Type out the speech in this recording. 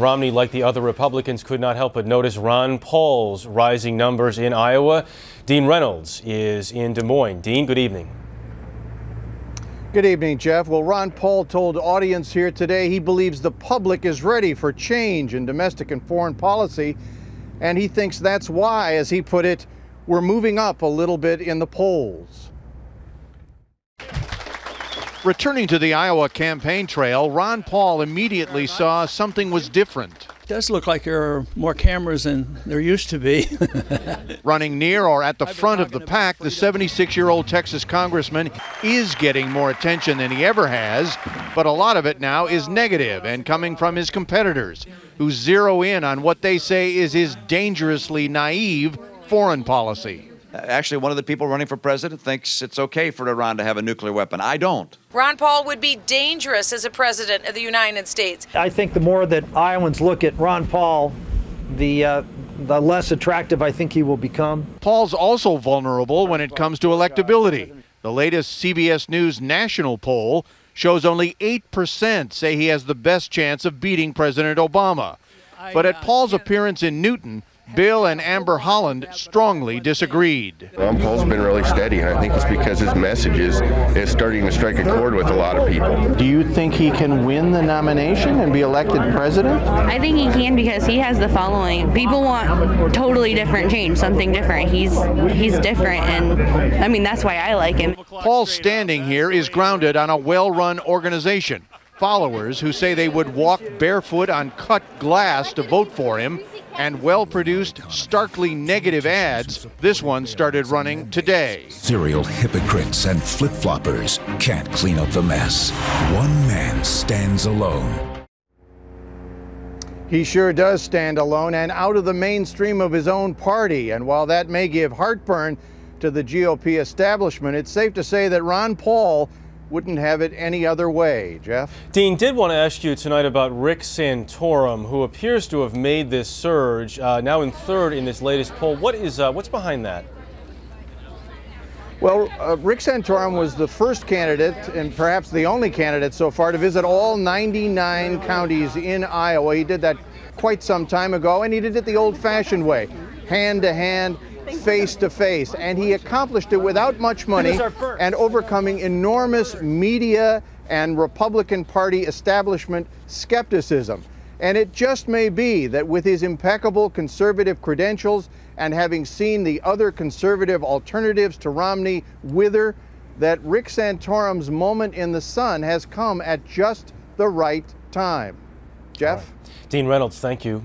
Romney, like the other Republicans, could not help but notice Ron Paul's rising numbers in Iowa. Dean Reynolds is in Des Moines. Dean, good evening. Good evening, Jeff. Well, Ron Paul told audience here today he believes the public is ready for change in domestic and foreign policy, and he thinks that's why, as he put it, we're moving up a little bit in the polls. Returning to the Iowa campaign trail, Ron Paul immediately saw something was different. It does look like there are more cameras than there used to be. Running near or at the front of the pack, the 76-year-old Texas congressman is getting more attention than he ever has, but a lot of it now is negative and coming from his competitors, who zero in on what they say is his dangerously naive foreign policy. Actually, one of the people running for president thinks it's okay for Iran to have a nuclear weapon. I don't. Ron Paul would be dangerous as a president of the United States. I think the more that Iowans look at Ron Paul, the less attractive I think he will become. Paul's also vulnerable when it comes to electability. The latest CBS News national poll shows only 8% say he has the best chance of beating President Obama. But at Paul's appearance in Newton, Bill and Amber Holland strongly disagreed. Ron Paul's been really steady, and I think it's because his message is starting to strike a chord with a lot of people. Do you think he can win the nomination and be elected president? I think he can because he has the following. People want totally different change, something different. He's different, and I mean, that's why I like him. Paul's standing here is grounded on a well-run organization. Followers who say they would walk barefoot on cut glass to vote for him, and well-produced, starkly negative ads. This one started running today. Serial hypocrites and flip-floppers can't clean up the mess. One man stands alone. He sure does stand alone and out of the mainstream of his own party. And while that may give heartburn to the GOP establishment, it's safe to say that Ron Paul wouldn't have it any other way. Jeff? Dean, did want to ask you tonight about Rick Santorum, who appears to have made this surge, now in third in this latest poll. What's behind that? Well, Rick Santorum was the first candidate, and perhaps the only candidate so far, to visit all 99 counties in Iowa. He did that quite some time ago, and he did it the old-fashioned way, hand-to-hand, face-to-face, and he accomplished it without much money and overcoming enormous media and Republican Party establishment skepticism. And it just may be that with his impeccable conservative credentials and having seen the other conservative alternatives to Romney wither, that Rick Santorum's moment in the sun has come at just the right time. Jeff? Dean Reynolds, thank you.